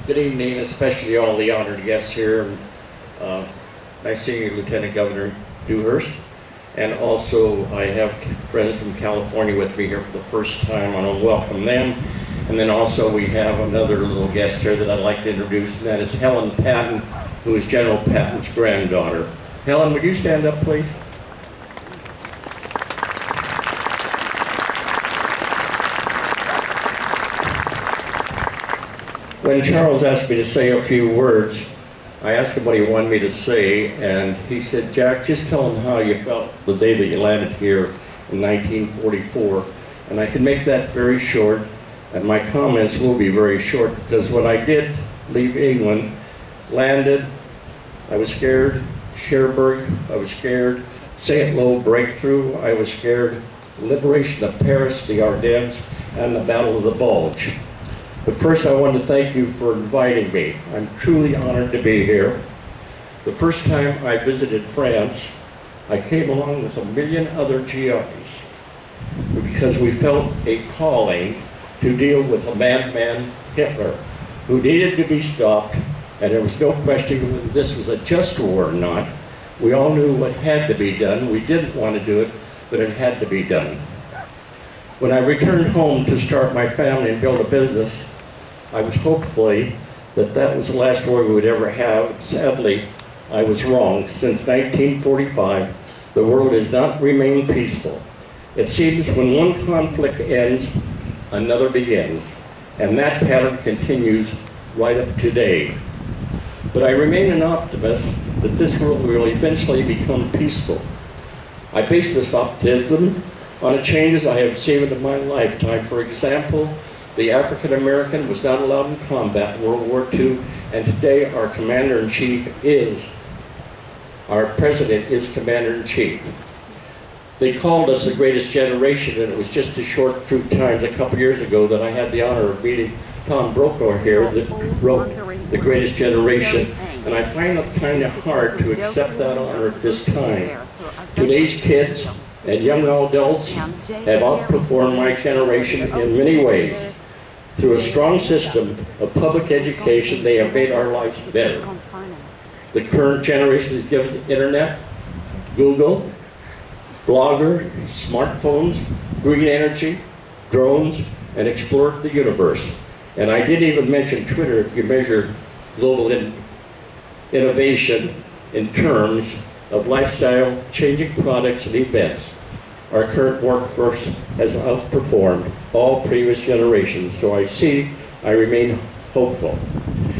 Good evening, especially all the honored guests here. Nice seeing you, Lieutenant Governor Dewhurst. And also, I have friends from California with me here for the first time. I want to welcome them. And then also, we have another little guest here that I'd like to introduce, and that is Helen Patton, who is General Patton's granddaughter. Helen, would you stand up, please? When Charles asked me to say a few words, I asked him what he wanted me to say, and he said, Jack, just tell him how you felt the day that you landed here in 1944. And I can make that very short, and my comments will be very short, because when I did leave England, landed, I was scared. Cherbourg, I was scared. St. Lo breakthrough, I was scared. Liberation of Paris, the Ardennes, and the Battle of the Bulge. But first, I want to thank you for inviting me. I'm truly honored to be here. The first time I visited France, I came along with 1 million other GIs because we felt a calling to deal with a madman Hitler who needed to be stopped, and there was no question whether this was a just war or not. We all knew what had to be done. We didn't want to do it, but it had to be done. When I returned home to start my family and build a business, I was hopefully that that was the last war we would ever have. Sadly, I was wrong. Since 1945, the world has not remained peaceful. It seems when one conflict ends, another begins. And that pattern continues right up to today. But I remain an optimist that this world will eventually become peaceful. I base this optimism on the changes I have seen in my lifetime. For example, the African American was not allowed in combat in World War II, and today our Commander-in-Chief is, our President is Commander-in-Chief. They called us the greatest generation, and it was just a short few times a couple years ago that I had the honor of meeting Tom Brokaw here that wrote The Greatest Generation, and I find it kind of hard to accept that honor at this time. Today's kids and young adults have outperformed my generation in many ways. Through a strong system of public education, they have made our lives better. The current generation has given us internet, Google, blogger, smartphones, green energy, drones, and explored the universe. And I didn't even mention Twitter if you measure global innovation in terms of lifestyle, changing products and events. Our current workforce has outperformed all previous generations, so I remain hopeful.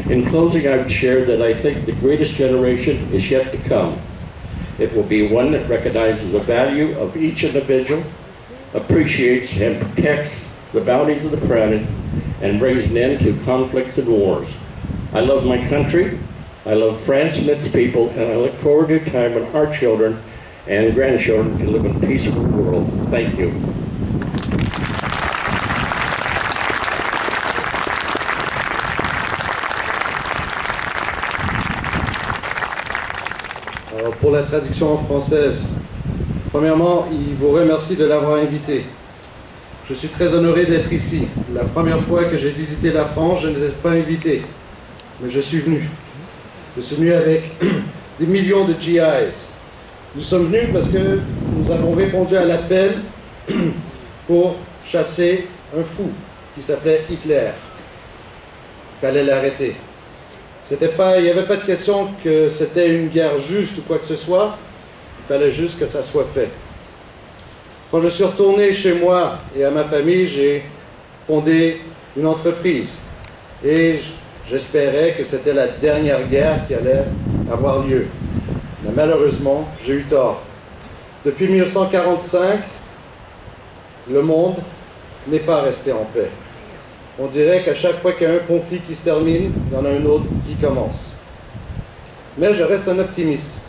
In closing, I would share that I think the greatest generation is yet to come. It will be one that recognizes the value of each individual, appreciates and protects the bounties of the planet, and brings an end to conflicts and wars. I love my country, I love France and its people, and I look forward to a time when our children and grandchildren can live in a peaceful world. Thank you. Alors pour la traduction en française, premièrement, il vous remercie de l'avoir invité. Je suis très honoré d'être ici. La première fois que j'ai visité la France, je n'étais pas invité, mais je suis venu. Je suis venu avec des millions de GIs. Nous sommes venus parce que nous avons répondu à l'appel pour chasser un fou qui s'appelait Hitler. Il fallait l'arrêter. Il n'y avait pas de question que c'était une guerre juste ou quoi que ce soit. Il fallait juste que ça soit fait. Quand je suis retourné chez moi et à ma famille, j'ai fondé une entreprise. Et j'espérais que c'était la dernière guerre qui allait avoir lieu. Mais malheureusement, j'ai eu tort. Depuis 1945, le monde n'est pas resté en paix. On dirait qu'à chaque fois qu'il y a un conflit qui se termine, il y en a un autre qui commence. Mais je reste un optimiste,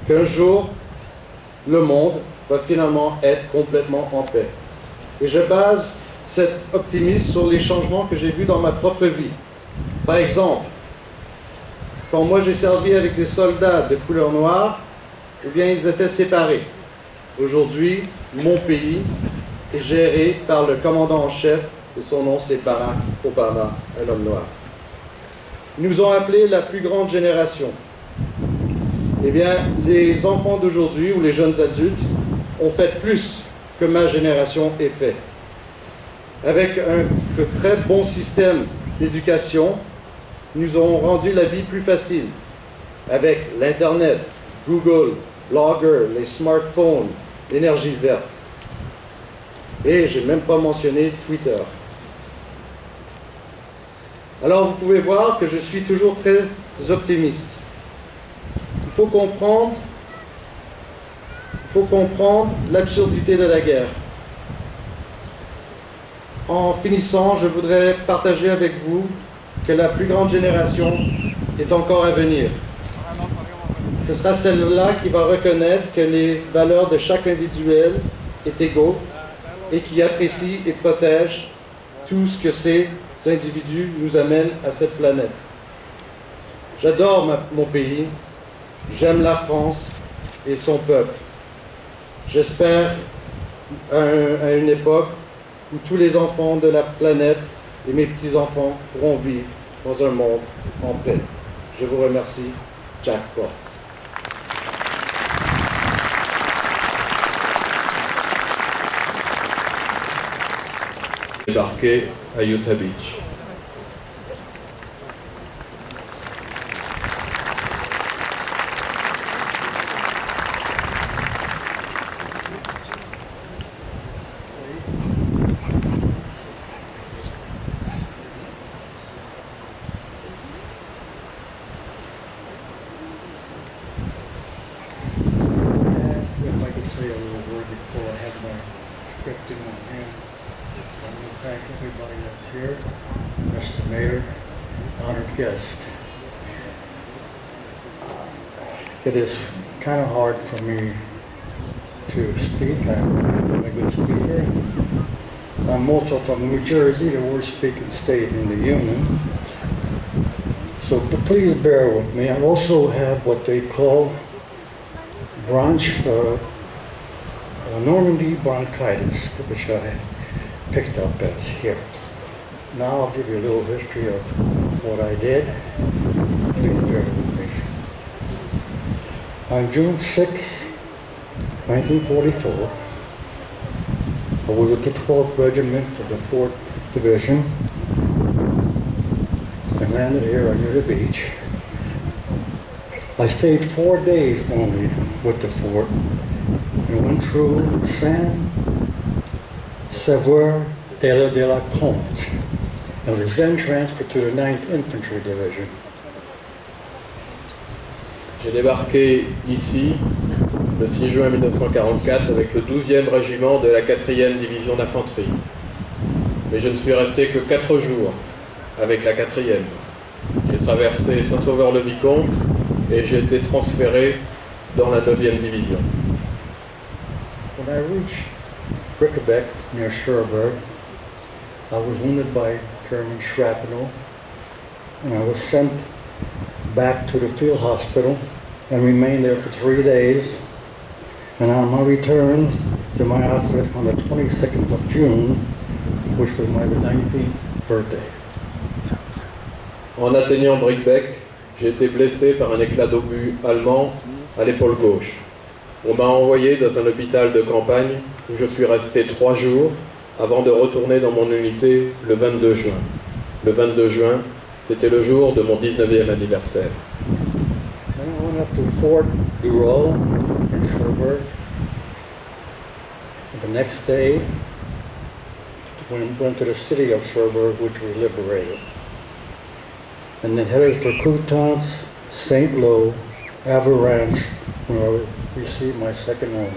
qu'un jour, le monde va finalement être complètement en paix. Et je base cet optimisme sur les changements que j'ai vus dans ma propre vie. Par exemple, quand moi j'ai servi avec des soldats de couleur noire, eh bien ils étaient séparés. Aujourd'hui, mon pays est géré par le commandant en chef, et son nom c'est Barack Obama, un homme noir. Ils nous ont appelés la plus grande génération. Eh bien, les enfants d'aujourd'hui ou les jeunes adultes ont fait plus que ma génération ait fait. Avec un très bon système d'éducation, ils nous ont rendu la vie plus facile. Avec l'Internet, Google, Blogger, les smartphones, l'énergie verte. Et je n'ai même pas mentionné Twitter. Alors vous pouvez voir que je suis toujours très optimiste. Il faut comprendre l'absurdité de la guerre. En finissant, je voudrais partager avec vous que la plus grande génération est encore à venir. Ce sera celle-là qui va reconnaître que les valeurs de chaque individuel est égaux et qui apprécie et protège tout ce que ces individus nous amènent à cette planète. J'adore mon pays, j'aime la France et son peuple. J'espère à une époque où tous les enfants de la planète et mes petits-enfants pourront vivre dans un monde en paix. Je vous remercie. Jack Porte. Débarqué à Utah Beach. If I could say a little word before I have my script in my hand. I want to thank everybody that's here, Mr. Mayor, honored guest. It is kind of hard for me to speak. I'm a good speaker. I'm also from New Jersey, the worst speaking state in the Union. So please bear with me. I also have what they call Normandy bronchitis, which I picked up as here. Now I'll give you a little history of what I did. Please bear with me. On June 6, 1944, I was with the 12th Regiment of the 4th Division. I landed here on Utah Beach. I stayed 4 days only with the fort and went through San Sever de la Comte and was then transferred to the 9th Infantry Division. J'ai débarqué ici le 6 juin 1944 avec le 12e régiment de la 4e division d'infanterie. Mais je ne suis resté que 4 jours avec la 4e. J'ai traversé Saint-Sauveur-le-Vicomte et j'ai été transféré dans la 9e division. When I reached Brickebeck near Cherbourg, I was wounded by German shrapnel and I was sent back to the field hospital and remained there for 3 days. And on my return to my outfit on the 22nd of June, which was my 19th birthday. En atteignant Brickbeck, j'ai été blessé par un éclat d'obus allemand à l'épaule gauche. On m'a envoyé dans un hôpital de campagne où je suis resté 3 jours avant de retourner dans mon unité le 22 juin. Le 22 juin, c'était le jour de mon 19e anniversaire. Then I went up to Fort Durell in Cherbourg. And the next day, we went to the city of Cherbourg, which was liberated. And then headed for Coutances, St. Lô, Avalanche, where I received my second home.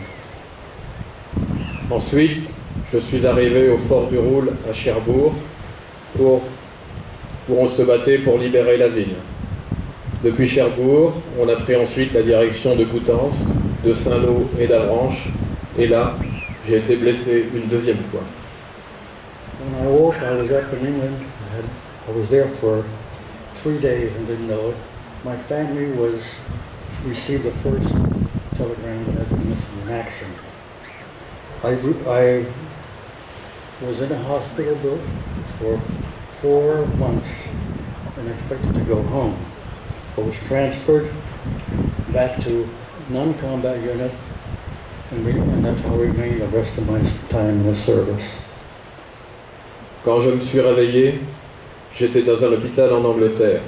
Ensuite, je suis arrivé au fort du Roule à Cherbourg où on se battait pour libérer la ville. Depuis Cherbourg, on a pris ensuite la direction de Coutances, de Saint-Lô et d'Avranches. Et là, j'ai été blessé une deuxième fois. When I woke, I was up in England. I was there for 3 days and didn't know it. My family received the first telegram that I'd been missing in action. I was in a hospital for 4 months and expected to go home. I was transferred back to non-combat unit, and that's how I remained the rest of my time in the service. Quand je me suis réveillé, j'étais dans un hôpital en Angleterre,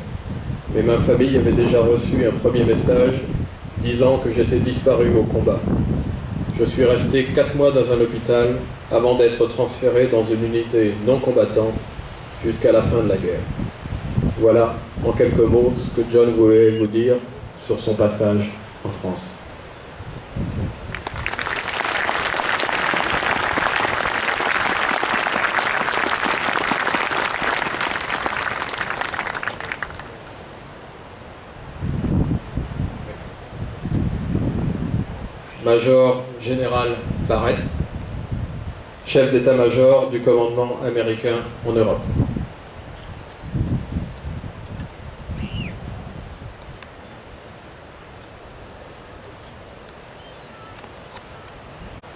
mais ma famille avait déjà reçu un premier message disant que j'étais disparu au combat. Je suis resté 4 mois dans un hôpital avant d'être transféré dans une unité non combattante jusqu'à la fin de la guerre. Voilà, en quelques mots, ce que John voulait vous dire sur son passage en France. Major Général Barrett, chef d'état-major du commandement américain en Europe.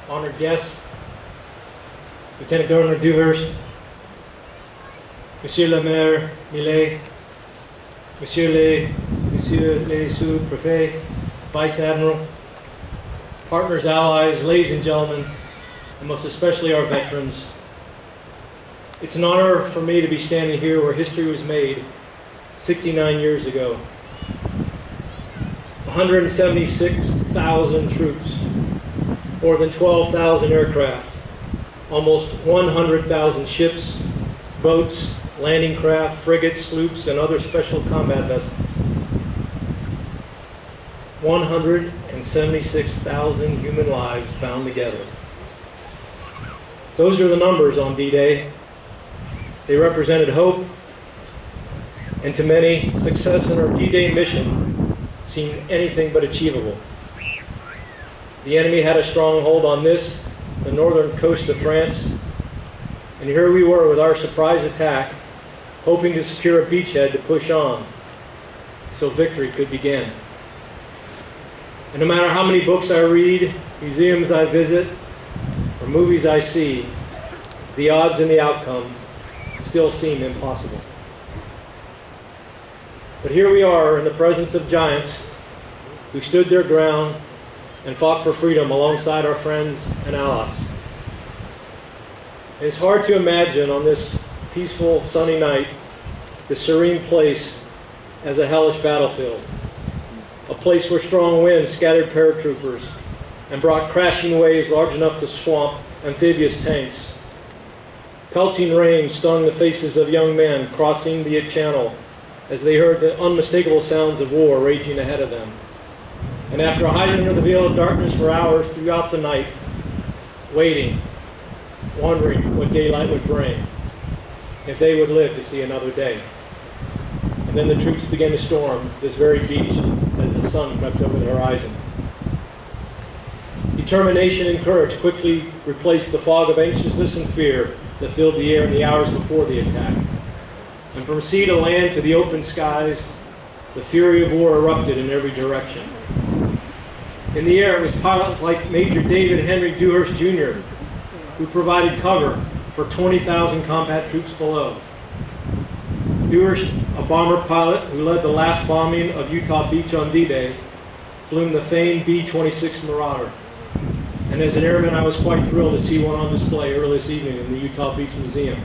Honored guests, Lieutenant Governor Dewhurst, Monsieur le Maire Millet, Monsieur les sous-préfets, Vice Admiral, partners, allies, ladies and gentlemen, and most especially our veterans. It's an honor for me to be standing here where history was made 69 years ago. 176,000 troops, more than 12,000 aircraft, almost 100,000 ships, boats, landing craft, frigates, sloops, and other special combat vessels. 176,000 human lives bound together. Those are the numbers on D-Day. They represented hope, and to many, success in our D-Day mission seemed anything but achievable. The enemy had a stronghold on this, the northern coast of France, and here we were with our surprise attack, hoping to secure a beachhead to push on, so victory could begin. And no matter how many books I read, museums I visit, or movies I see, the odds and the outcome still seem impossible. But here we are in the presence of giants who stood their ground and fought for freedom alongside our friends and allies. And it's hard to imagine on this peaceful, sunny night, this serene place as a hellish battlefield. A place where strong winds scattered paratroopers and brought crashing waves large enough to swamp amphibious tanks. Pelting rain stung the faces of young men crossing the channel as they heard the unmistakable sounds of war raging ahead of them. And after hiding under the veil of darkness for hours throughout the night, waiting, wondering what daylight would bring, if they would live to see another day. And then the troops began to storm this very beach as the sun crept over the horizon. Determination and courage quickly replaced the fog of anxiousness and fear that filled the air in the hours before the attack. And from sea to land to the open skies, the fury of war erupted in every direction. In the air, it was pilots like Major David Henry Dewhurst Jr. who provided cover for 20,000 combat troops below. Dewhurst, a bomber pilot who led the last bombing of Utah Beach on D-Day, flew the famed B-26 Marauder. And as an airman, I was quite thrilled to see one on display early this evening in the Utah Beach Museum.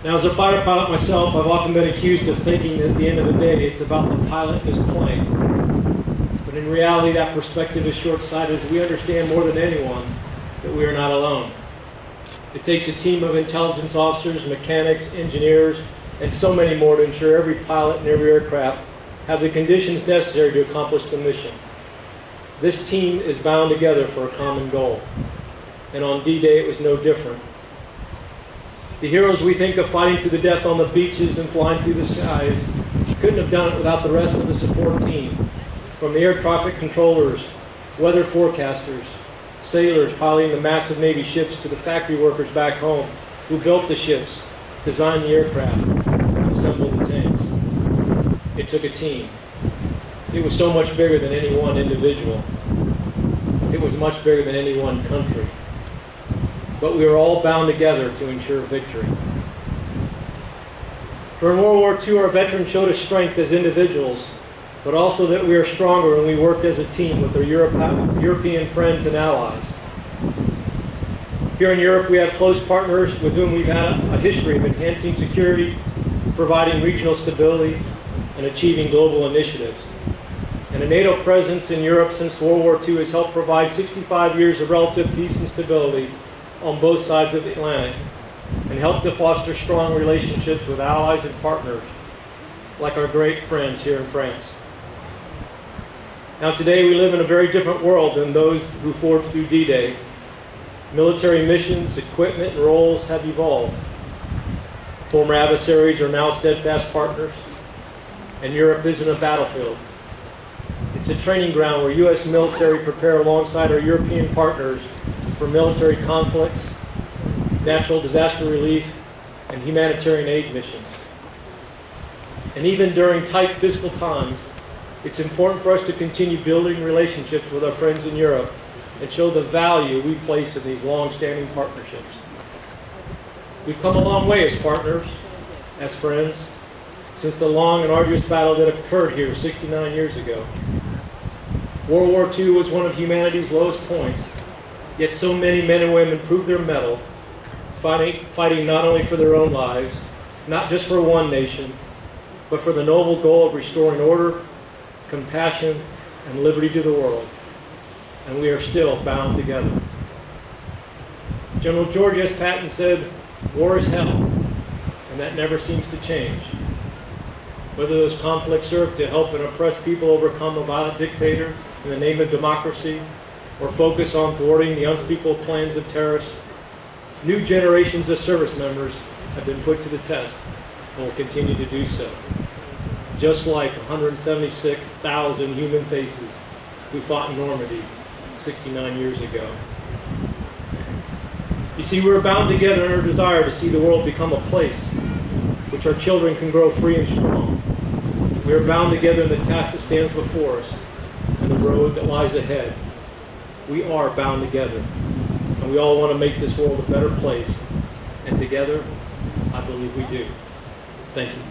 Now, as a fighter pilot myself, I've often been accused of thinking that at the end of the day, it's about the pilot and his plane. But in reality, that perspective is short-sighted, as we understand more than anyone that we are not alone. It takes a team of intelligence officers, mechanics, engineers, and so many more to ensure every pilot and every aircraft have the conditions necessary to accomplish the mission. This team is bound together for a common goal. And on D-Day, it was no different. The heroes we think of fighting to the death on the beaches and flying through the skies couldn't have done it without the rest of the support team, from the air traffic controllers, weather forecasters, sailors piloting the massive Navy ships, to the factory workers back home who built the ships, designed the aircraft, and assembled the tanks. It took a team. It was so much bigger than any one individual. It was much bigger than any one country. But we were all bound together to ensure victory. During World War II, our veterans showed us strength as individuals, but also that we are stronger when we worked as a team with our European friends and allies. Here in Europe, we have close partners with whom we've had a history of enhancing security, providing regional stability, and achieving global initiatives. And a NATO presence in Europe since World War II has helped provide 65 years of relative peace and stability on both sides of the Atlantic, and helped to foster strong relationships with allies and partners, like our great friends here in France. Now today we live in a very different world than those who forged through D-Day. Military missions, equipment, and roles have evolved. Former adversaries are now steadfast partners, and Europe isn't a battlefield. It's a training ground where U.S. military prepare alongside our European partners for military conflicts, natural disaster relief, and humanitarian aid missions. And even during tight fiscal times, it's important for us to continue building relationships with our friends in Europe and show the value we place in these long-standing partnerships. We've come a long way as partners, as friends, since the long and arduous battle that occurred here 69 years ago. World War II was one of humanity's lowest points, yet so many men and women proved their mettle, fighting not only for their own lives, not just for one nation, but for the noble goal of restoring order, compassion, and liberty to the world. And we are still bound together. General George S. Patton said, "War is hell," and that never seems to change. Whether those conflicts serve to help an oppressed people overcome a violent dictator in the name of democracy, or focus on thwarting the unspeakable plans of terrorists, new generations of service members have been put to the test and will continue to do so. Just like 176,000 human faces who fought in Normandy 69 years ago. You see, we're bound together in our desire to see the world become a place which our children can grow free and strong. We are bound together in the task that stands before us and the road that lies ahead. We are bound together, and we all want to make this world a better place. And together, I believe we do. Thank you.